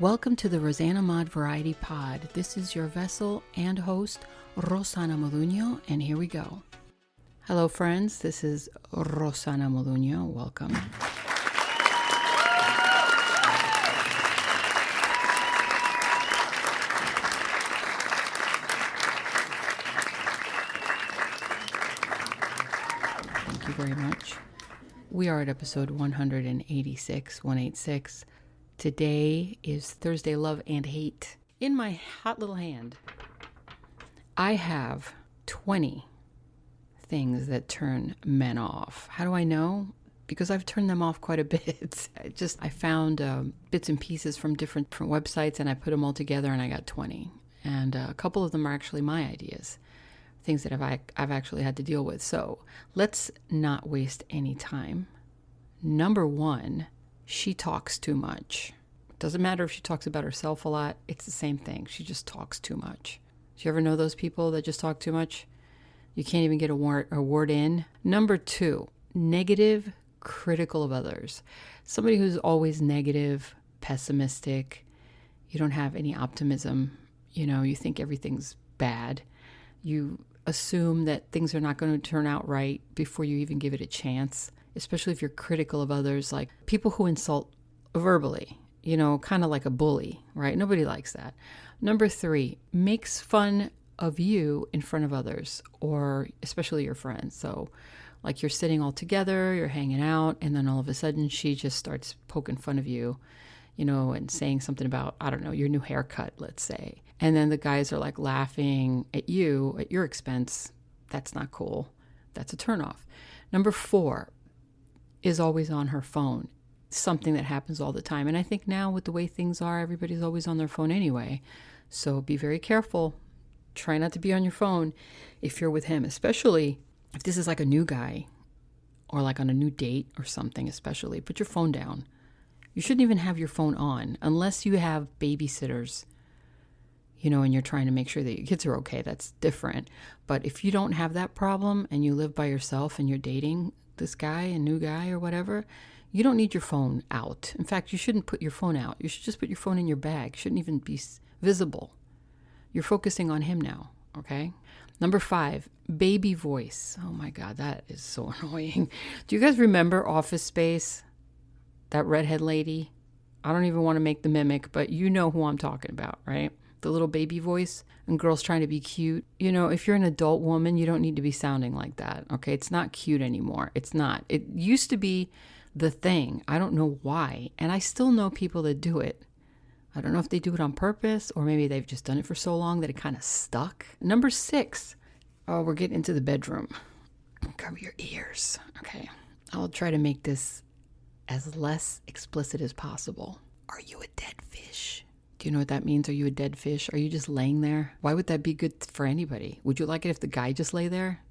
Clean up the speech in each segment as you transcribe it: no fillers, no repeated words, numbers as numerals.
Welcome to the Rosanna Mod Variety Pod. This is your vessel and host, Rosana Moduño, and here we go. Hello, friends. This is Rosana Moduño. Welcome. Thank you very much. We are at episode 186. Today is Thursday Love and Hate. In my hot little hand, I have 20 things that turn men off. How do I know? Because I've turned them off quite a bit. I found bits and pieces from different websites and I put them all together and I got 20. And a couple of them are actually my ideas. Things that I've actually had to deal with. So let's not waste any time. Number one, she talks too much. Doesn't matter if she talks about herself a lot. It's the same thing. She just talks too much. Do you ever know those people that just talk too much? You can't even get a word in. Number two, negative, critical of others. Somebody who's always negative, pessimistic. You don't have any optimism. You think everything's bad. You assume that things are not going to turn out right before you even give it a chance, especially if you're critical of others, like people who insult verbally, kind of like a bully, right? Nobody likes that. Number three, makes fun of you in front of others, or especially your friends. So like you're sitting all together, you're hanging out, and then all of a sudden she just starts poking fun of you, and saying something about, I don't know, your new haircut, let's say. And then the guys are like laughing at you at your expense. That's not cool. That's a turnoff. Number four is always on her phone. Something that happens all the time. And I think now with the way things are, everybody's always on their phone anyway. So be very careful. Try not to be on your phone if you're with him, especially if this is like a new guy or like on a new date or something, especially. Put your phone down. You shouldn't even have your phone on unless you have babysitters, and you're trying to make sure that your kids are okay. That's different. But if you don't have that problem and you live by yourself and you're dating this guy, a new guy or whatever, you don't need your phone out. In fact, you shouldn't put your phone out. You should just put your phone in your bag. It shouldn't even be visible. You're focusing on him now, okay? Number five, baby voice. Oh my God, that is so annoying. Do you guys remember Office Space? That redhead lady? I don't even want to make the mimic, but you know who I'm talking about, right? The little baby voice and girls trying to be cute. If you're an adult woman, you don't need to be sounding like that, okay? It's not cute anymore. It's not. It used to be the thing. I don't know why. And I still know people that do it. I don't know if they do it on purpose or maybe they've just done it for so long that it kind of stuck. Number six. Oh, we're getting into the bedroom. Cover your ears. Okay. I'll try to make this as less explicit as possible. Are you a dead fish? Do you know what that means? Are you a dead fish? Are you just laying there? Why would that be good for anybody? Would you like it if the guy just lay there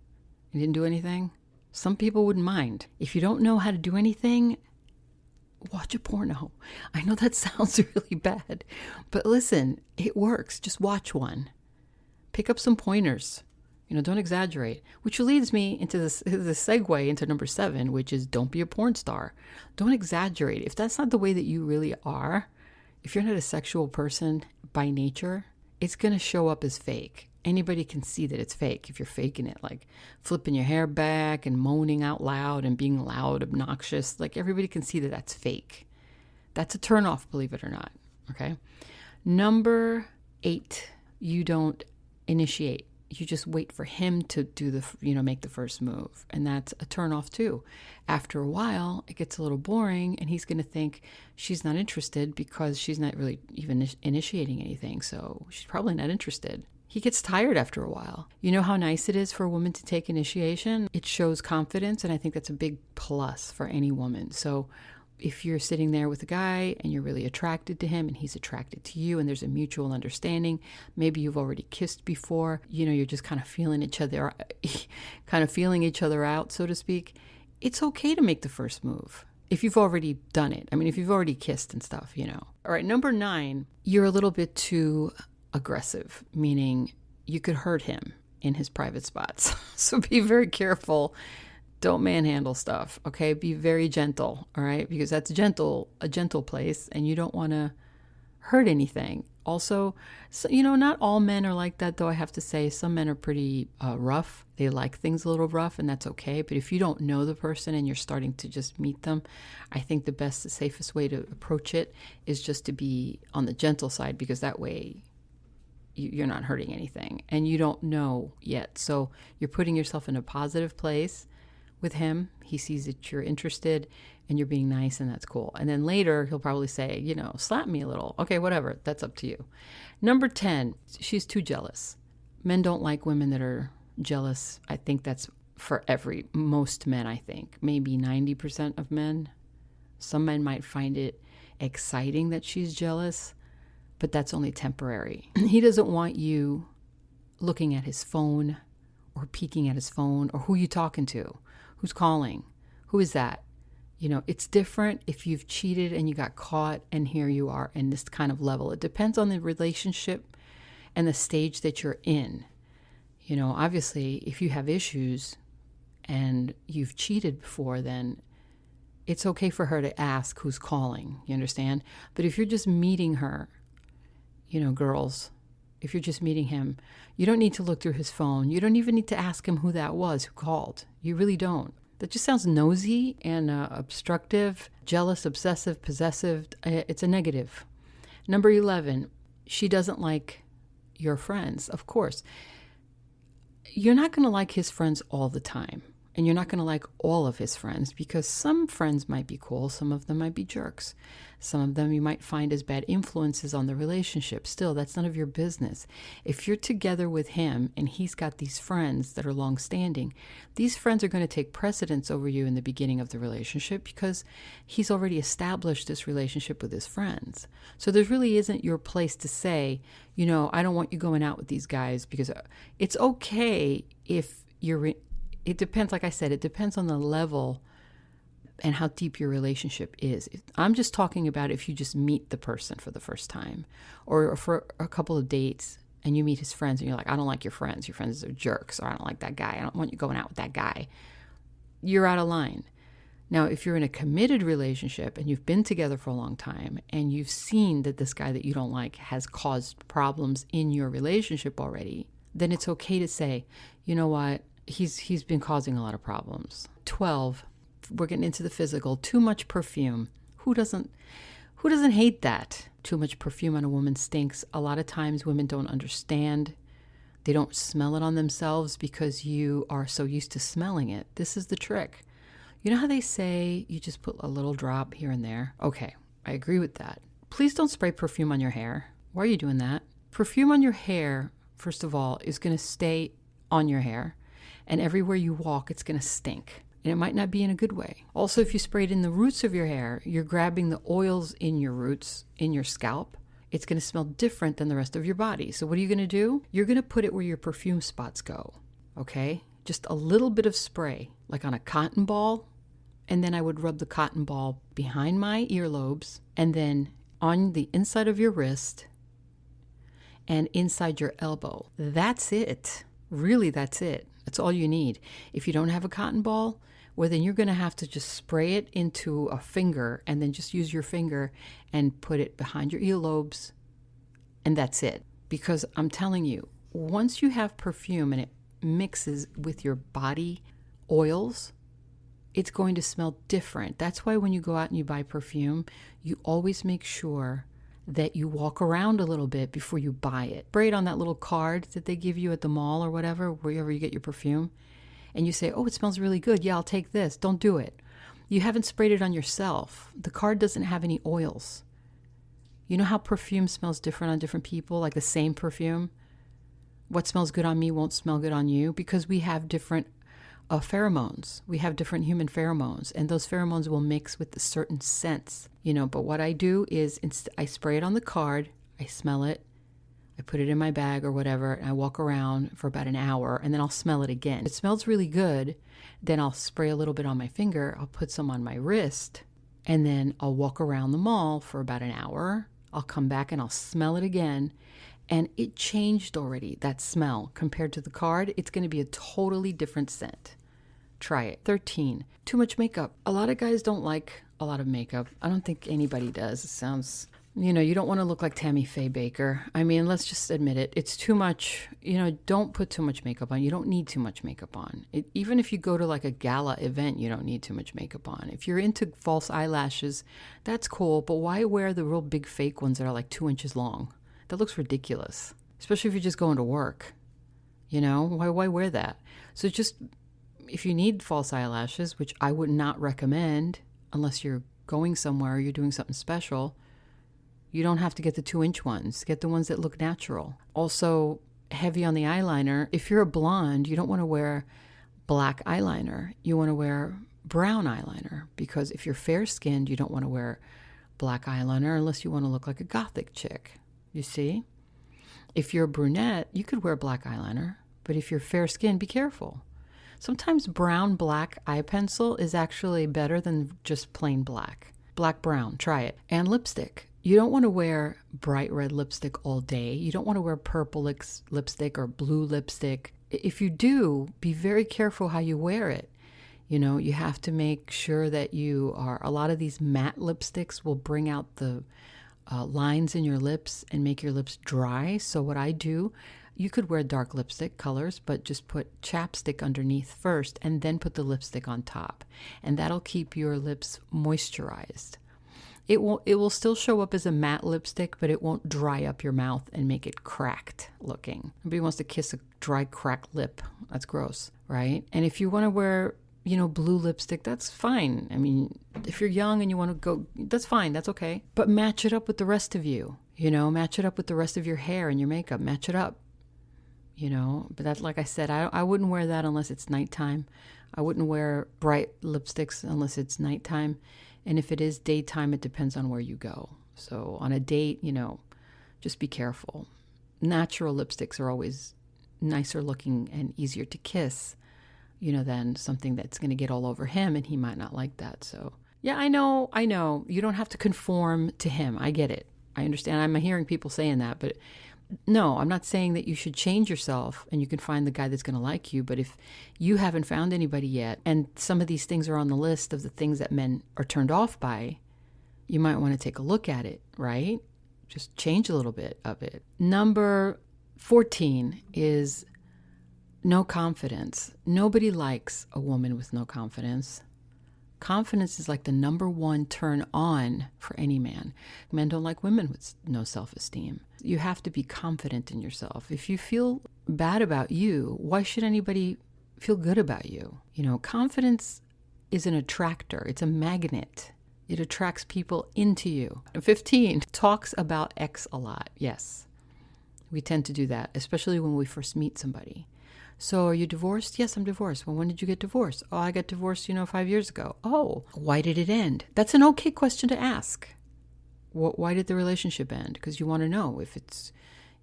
and didn't do anything? Some people wouldn't mind. If you don't know how to do anything, watch a porno. I know that sounds really bad, but listen, it works. Just watch one. Pick up some pointers. Don't exaggerate. Which leads me into the segue into number 7, which is don't be a porn star. Don't exaggerate. If that's not the way that you really are, if you're not a sexual person by nature, it's going to show up as fake. Anybody can see that it's fake if you're faking it, like flipping your hair back and moaning out loud and being loud, obnoxious. Like everybody can see that that's fake. That's a turnoff, believe it or not. Okay. Number 8, you don't initiate. You just wait for him to do make the first move. And that's a turnoff too. After a while, it gets a little boring and he's going to think she's not interested because she's not really even initiating anything. So she's probably not interested. He gets tired after a while. You know how nice it is for a woman to take initiation? It shows confidence, and I think that's a big plus for any woman. So if you're sitting there with a guy and you're really attracted to him and he's attracted to you and there's a mutual understanding, maybe you've already kissed before, you're just kind of feeling each other out, so to speak. It's okay to make the first move if you've already done it. I mean, if you've already kissed and stuff, All right, number 9, you're a little bit too aggressive, meaning you could hurt him in his private spots. So be very careful. Don't manhandle stuff, okay? Be very gentle, all right? Because that's a gentle place, and you don't want to hurt anything. Also, so, not all men are like that, though. I have to say, some men are pretty rough. They like things a little rough, and that's okay. But if you don't know the person and you're starting to just meet them, I think the safest way to approach it is just to be on the gentle side, because that way you're not hurting anything and you don't know yet. So you're putting yourself in a positive place with him. He sees that you're interested and you're being nice, and that's cool. And then later he'll probably say, slap me a little. Okay, whatever. That's up to you. Number 10, she's too jealous. Men don't like women that are jealous. I think that's for most men, I think. Maybe 90% of men. Some men might find it exciting that she's jealous, but that's only temporary. He doesn't want you looking at his phone or peeking at his phone, or who you talking to, who's calling, who is that? It's different if you've cheated and you got caught and here you are in this kind of level. It depends on the relationship and the stage that you're in. Obviously, if you have issues and you've cheated before, then it's okay for her to ask who's calling, you understand? But if you're just meeting her, girls, if you're just meeting him, you don't need to look through his phone. You don't even need to ask him who that was who called. You really don't. That just sounds nosy and obstructive, jealous, obsessive, possessive. It's a negative. Number 11, she doesn't like your friends. Of course, you're not going to like his friends all the time. And you're not going to like all of his friends, because some friends might be cool. Some of them might be jerks. Some of them you might find as bad influences on the relationship. Still, that's none of your business. If you're together with him and he's got these friends that are long-standing, these friends are going to take precedence over you in the beginning of the relationship, because he's already established this relationship with his friends. So there really isn't your place to say, I don't want you going out with these guys, because it's okay if you're... It depends, like I said, it depends on the level and how deep your relationship is. I'm just talking about if you just meet the person for the first time, or for a couple of dates and you meet his friends and you're like, I don't like your friends. Your friends are jerks, or I don't like that guy. I don't want you going out with that guy. You're out of line. Now, if you're in a committed relationship and you've been together for a long time and you've seen that this guy that you don't like has caused problems in your relationship already, then it's okay to say, you know what? He's been causing a lot of problems. 12, we're getting into the physical. Too much perfume. Who doesn't hate that? Too much perfume on a woman stinks. A lot of times women don't understand. They don't smell it on themselves because you are so used to smelling it. This is the trick. You know how they say you just put a little drop here and there? Okay, I agree with that. Please don't spray perfume on your hair. Why are you doing that? Perfume on your hair, first of all, is going to stay on your hair. And everywhere you walk, it's going to stink. And it might not be in a good way. Also, if you spray it in the roots of your hair, you're grabbing the oils in your roots, in your scalp. It's going to smell different than the rest of your body. So what are you going to do? You're going to put it where your perfume spots go. Okay? Just a little bit of spray, like on a cotton ball. And then I would rub the cotton ball behind my earlobes, and then on the inside of your wrist and inside your elbow. That's it. Really, that's it. That's all you need. If you don't have a cotton ball, well, then you're going to have to just spray it into a finger and then just use your finger and put it behind your earlobes, and that's it. Because I'm telling you, once you have perfume and it mixes with your body oils, it's going to smell different. That's why when you go out and you buy perfume, you always make sure that you walk around a little bit before you buy it. Spray it on that little card that they give you at the mall or whatever, wherever you get your perfume. And you say, oh, it smells really good. Yeah, I'll take this. Don't do it. You haven't sprayed it on yourself. The card doesn't have any oils. You know how perfume smells different on different people, like the same perfume? What smells good on me won't smell good on you, because we have different pheromones. We have different human pheromones, and those pheromones will mix with the certain scents, but what I do is I spray it on the card, I smell it, I put it in my bag or whatever, and I walk around for about an hour, and then I'll smell it again. If it smells really good, then I'll spray a little bit on my finger, I'll put some on my wrist, and then I'll walk around the mall for about an hour. I'll come back and I'll smell it again. And it changed already, that smell. Compared to the card, it's going to be a totally different scent. Try it. 13, too much makeup. A lot of guys don't like a lot of makeup. I don't think anybody does. It sounds You don't want to look like Tammy Faye Baker. I mean, let's just admit it. It's too much. Don't put too much makeup on. You don't need too much makeup on. Even if you go to like a gala event, you don't need too much makeup on. If you're into false eyelashes, that's cool. But why wear the real big fake ones that are like 2 inches long? That looks ridiculous. Especially if you're just going to work. Why wear that? So just, if you need false eyelashes, which I would not recommend unless you're going somewhere or you're doing something special, you don't have to get the 2-inch ones. Get the ones that look natural. Also, heavy on the eyeliner. If you're a blonde, you don't want to wear black eyeliner. You want to wear brown eyeliner, because if you're fair-skinned, you don't want to wear black eyeliner unless you want to look like a gothic chick. You see? If you're a brunette, you could wear black eyeliner, but if you're fair-skinned, be careful. Sometimes brown-black eye pencil is actually better than just plain black. Black-brown, try it. And lipstick. You don't want to wear bright red lipstick all day. You don't want to wear purple lipstick or blue lipstick. If you do, be very careful how you wear it. You have to make sure that a lot of these matte lipsticks will bring out the lines in your lips and make your lips dry. So what I do, you could wear dark lipstick colors, but just put chapstick underneath first and then put the lipstick on top. And that'll keep your lips moisturized. It will still show up as a matte lipstick, but it won't dry up your mouth and make it cracked looking. Nobody wants to kiss a dry, cracked lip. That's gross, right? And if you want to wear, blue lipstick, that's fine. I mean, if you're young and you want to go, that's fine. That's okay. But match it up with the rest of you. Match it up with the rest of your hair and your makeup. Match it up. But that's, like I said, I wouldn't wear that unless it's nighttime. I wouldn't wear bright lipsticks unless it's nighttime. And if it is daytime, it depends on where you go. So on a date, just be careful. Natural lipsticks are always nicer looking and easier to kiss, than something that's going to get all over him, and he might not like that. So, yeah, I know. You don't have to conform to him. I get it. I understand. I'm hearing people saying that, but no, I'm not saying that you should change yourself and you can find the guy that's going to like you. But if you haven't found anybody yet, and some of these things are on the list of the things that men are turned off by, you might want to take a look at it, right? Just change a little bit of it. Number 14 is no confidence. Nobody likes a woman with no confidence. Confidence is like the number one turn on for any man. Men don't like women with no self-esteem. You have to be confident in yourself. If you feel bad about you, why should anybody feel good about you? Confidence is an attractor. It's a magnet. It attracts people into you. 15 talks about X a lot. Yes, we tend to do that, especially when we first meet somebody. So are you divorced? Yes, I'm divorced. Well, when did you get divorced? Oh, I got divorced, 5 years ago. Oh, why did it end? That's an okay question to ask. Why did the relationship end? Because you want to know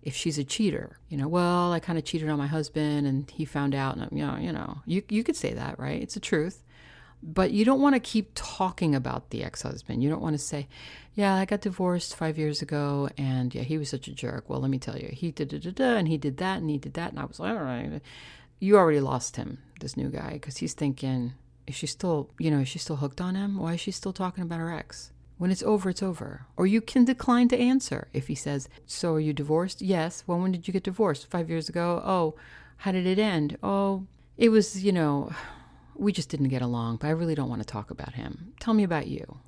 if she's a cheater. Well, I kind of cheated on my husband and he found out. And you could say that, right? It's the truth. But you don't want to keep talking about the ex-husband. You don't want to say, yeah, I got divorced 5 years ago and yeah, he was such a jerk. Well, let me tell you, he did and he did that and he did that. And I was like, all right, you already lost him, this new guy, because he's thinking, is she still hooked on him? Why is she still talking about her ex? When it's over, it's over. Or you can decline to answer. If he says, so are you divorced? Yes. Well, when did you get divorced? 5 years ago. Oh, how did it end? Oh, it was, we just didn't get along, but I really don't want to talk about him. Tell me about you.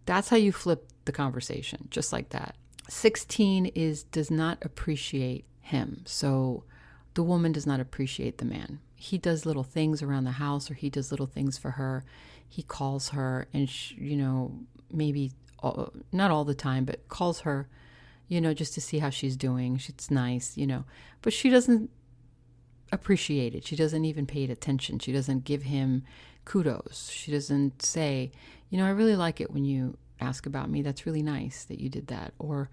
That's how you flip the conversation, just like that. 16 does not appreciate him. So the woman does not appreciate the man. He does little things around the house, or he does little things for her. He calls her and, maybe not all the time, but calls her, just to see how she's doing. It's nice, but she doesn't appreciate it. She doesn't even pay it attention. She doesn't give him kudos. She doesn't say, I really like it when you ask about me. That's really nice that you did that. Or,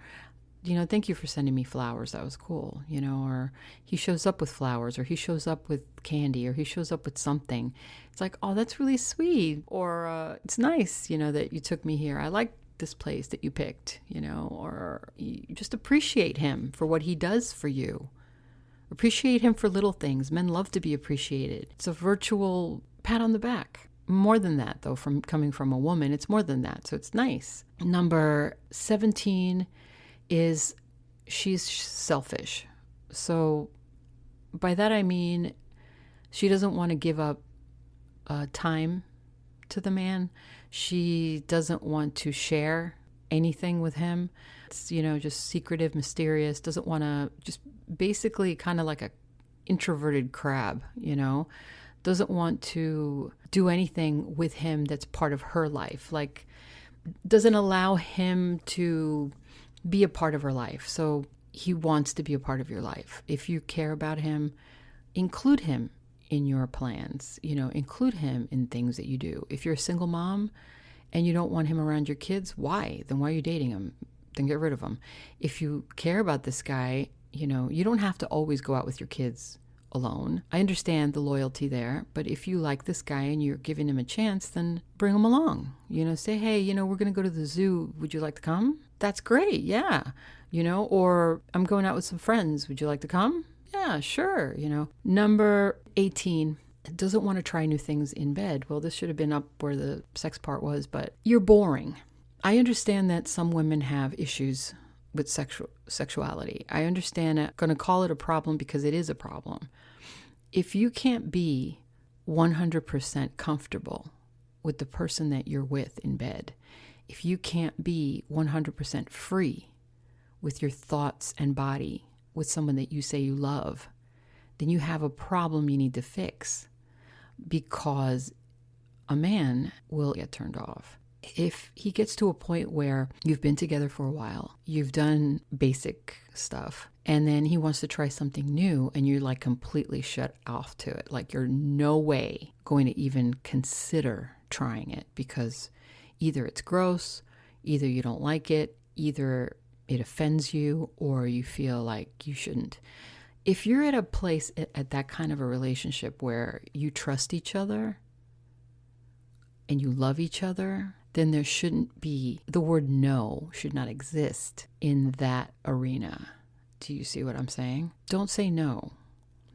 thank you for sending me flowers. That was cool. Or he shows up with flowers, or he shows up with candy, or he shows up with something. It's like, oh, that's really sweet. Or it's nice, that you took me here. I like this place that you picked, or you just appreciate him for what he does for you. Appreciate him for little things. Men love to be appreciated. It's a virtual pat on the back. More than that, though, from coming from a woman, it's more than that. So it's nice. Number 17 is she's selfish. So by that I mean she doesn't want to give up time to the man. She doesn't want to share anything with him. It's, just secretive, mysterious, doesn't want to, just basically kind of like a introverted crab, doesn't want to do anything with him that's part of her life. Like, doesn't allow him to be a part of her life. So he wants to be a part of your life. If you care about him, include him in your plans, include him in things that you do. If you're a single mom and you don't want him around your kids, why? Then why are you dating him? Then get rid of him. If you care about this guy, you don't have to always go out with your kids alone. I understand the loyalty there, but if you like this guy and you're giving him a chance, then bring him along. Say, hey, we're going to go to the zoo. Would you like to come? That's great. Yeah. Or I'm going out with some friends. Would you like to come? Yeah, sure. Number 18, doesn't want to try new things in bed. Well, this should have been up where the sex part was, but you're boring. I understand that some women have issues with sexuality. I understand I'm going to call it a problem because it is a problem. If you can't be 100% comfortable with the person that you're with in bed, if you can't be 100% free with your thoughts and body with someone that you say you love, then you have a problem you need to fix, because a man will get turned off. If he gets to a point where you've been together for a while, you've done basic stuff, and then he wants to try something new and you're like completely shut off to it, like you're no way going to even consider trying it because either it's gross, either you don't like it, either it offends you, or you feel like you shouldn't. If you're at a place at that kind of a relationship where you trust each other and you love each other, then there shouldn't be, the word no should not exist in that arena. Do you see what I'm saying? Don't say no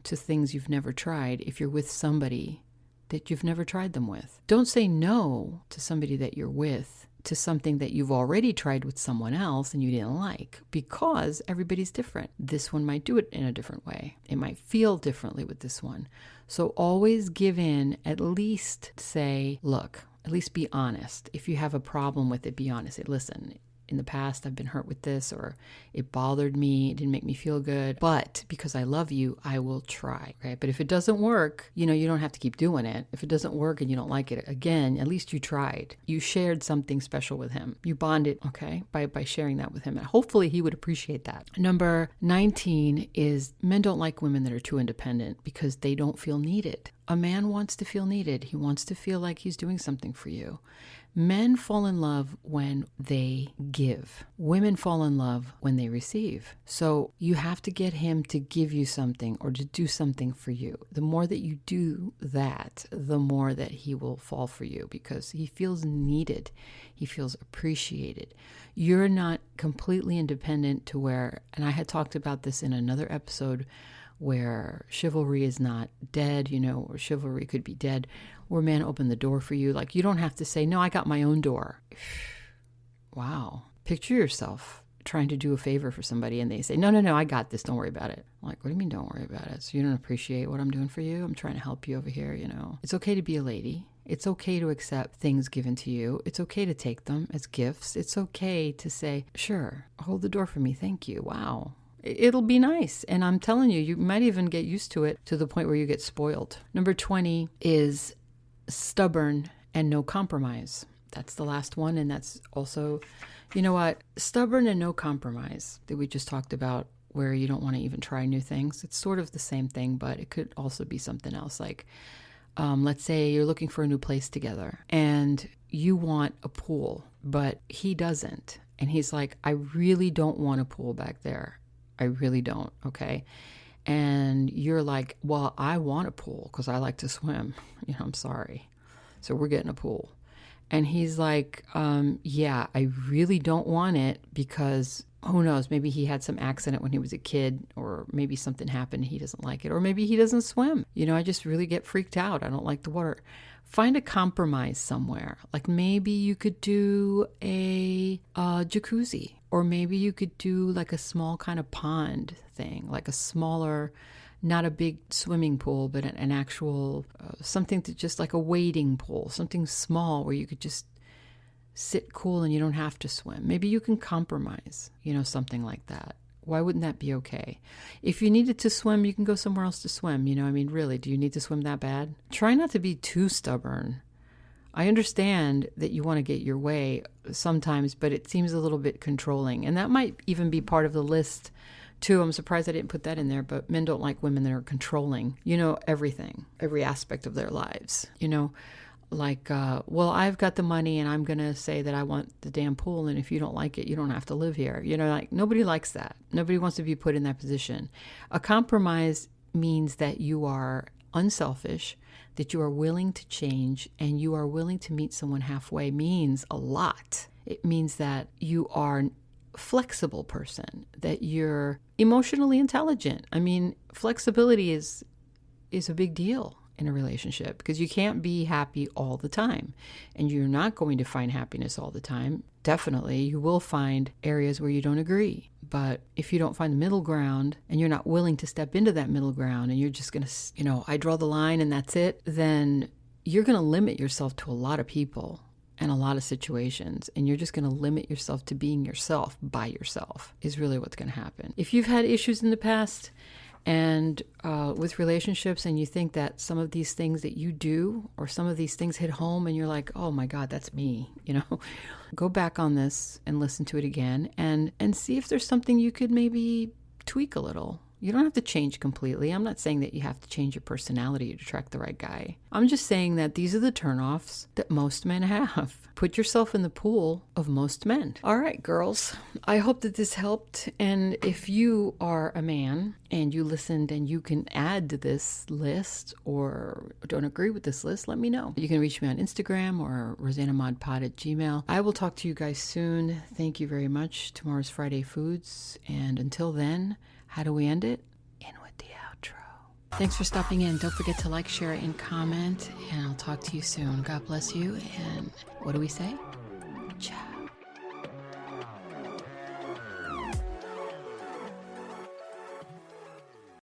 to things you've never tried if you're with somebody that you've never tried them with. Don't say no to somebody that you're with to something that you've already tried with someone else and you didn't like, because everybody's different. This one might do it in a different way. It might feel differently with this one. So always give in, at least say, look, at least be honest. If you have a problem with it, be honest. Say, listen, in the past I've been hurt with this, or it bothered me, it didn't make me feel good, but because I love you, I will try, right? But if it doesn't work, you don't have to keep doing it. If it doesn't work and you don't like it, again, at least you tried. You shared something special with him. You bonded, okay, by sharing that with him. And hopefully he would appreciate that. Number 19 is men don't like women that are too independent because they don't feel needed. A man wants to feel needed. He wants to feel like he's doing something for you. Men fall in love when they give. Women fall in love when they receive. So you have to get him to give you something or to do something for you. The more that you do that, the more that he will fall for you because he feels needed. He feels appreciated. You're not completely independent to where, and I had talked about this in another episode, where chivalry is not dead, or chivalry could be dead, where men open the door for you. Like, you don't have to say, no, I got my own door. Wow. Picture yourself trying to do a favor for somebody and they say, no, I got this. Don't worry about it. I'm like, what do you mean don't worry about it? So you don't appreciate what I'm doing for you? I'm trying to help you over here, It's okay to be a lady. It's okay to accept things given to you. It's okay to take them as gifts. It's okay to say, sure, hold the door for me. Thank you. Wow. It'll be nice. And I'm telling you, you might even get used to it to the point where you get spoiled. Number 20 is stubborn and no compromise. That's the last one. And that's also, stubborn and no compromise that we just talked about, where you don't want to even try new things. It's sort of the same thing, but it could also be something else. Like, let's say you're looking for a new place together and you want a pool, but he doesn't. And he's like, I really don't want a pool back there. I really don't, okay? And you're like, well, I want a pool because I like to swim. I'm sorry. So we're getting a pool. And he's like, yeah, I really don't want it because who knows, maybe he had some accident when he was a kid, or maybe something happened, he doesn't like it, or maybe he doesn't swim. I just really get freaked out. I don't like the water. find a compromise somewhere. Like maybe you could do a jacuzzi, or maybe you could do like a small kind of pond thing, like a smaller, not a big swimming pool, but an actual something to just like a wading pool, something small where you could just sit cool and you don't have to swim. Maybe you can compromise, something like that. Why wouldn't that be okay? If you needed to swim, you can go somewhere else to swim. Really, do you need to swim that bad? Try not to be too stubborn. I understand that you want to get your way sometimes, but it seems a little bit controlling. And that might even be part of the list, too. I'm surprised I didn't put that in there, but men don't like women that are controlling, everything, every aspect of their lives, like, well, I've got the money and I'm going to say that I want the damn pool. And if you don't like it, you don't have to live here. Like nobody likes that. Nobody wants to be put in that position. A compromise means that you are unselfish, that you are willing to change, and you are willing to meet someone halfway. Means a lot. It means that you are a flexible person, that you're emotionally intelligent. Flexibility is a big deal in a relationship, because you can't be happy all the time, and you're not going to find happiness all the time. Definitely, you will find areas where you don't agree. But if you don't find the middle ground, and you're not willing to step into that middle ground, and you're just going to, I draw the line and that's it, then you're going to limit yourself to a lot of people and a lot of situations, and you're just going to limit yourself to being yourself by yourself is really what's going to happen. If you've had issues in the past and with relationships, and you think that some of these things that you do, or some of these things hit home, and you're like, oh my God, that's me, go back on this and listen to it again and see if there's something you could maybe tweak a little. You don't have to change completely. I'm not saying that you have to change your personality to attract the right guy. I'm just saying that these are the turnoffs that most men have. Put yourself in the pool of most men. All right, girls. I hope that this helped. And if you are a man and you listened and you can add to this list or don't agree with this list, let me know. You can reach me on Instagram or RosannaModPod@gmail.com. I will talk to you guys soon. Thank you very much. Tomorrow's Friday Foods. And until then, how do we end it? In with the outro. Thanks for stopping in. Don't forget to like, share, and comment. And I'll talk to you soon. God bless you. And what do we say?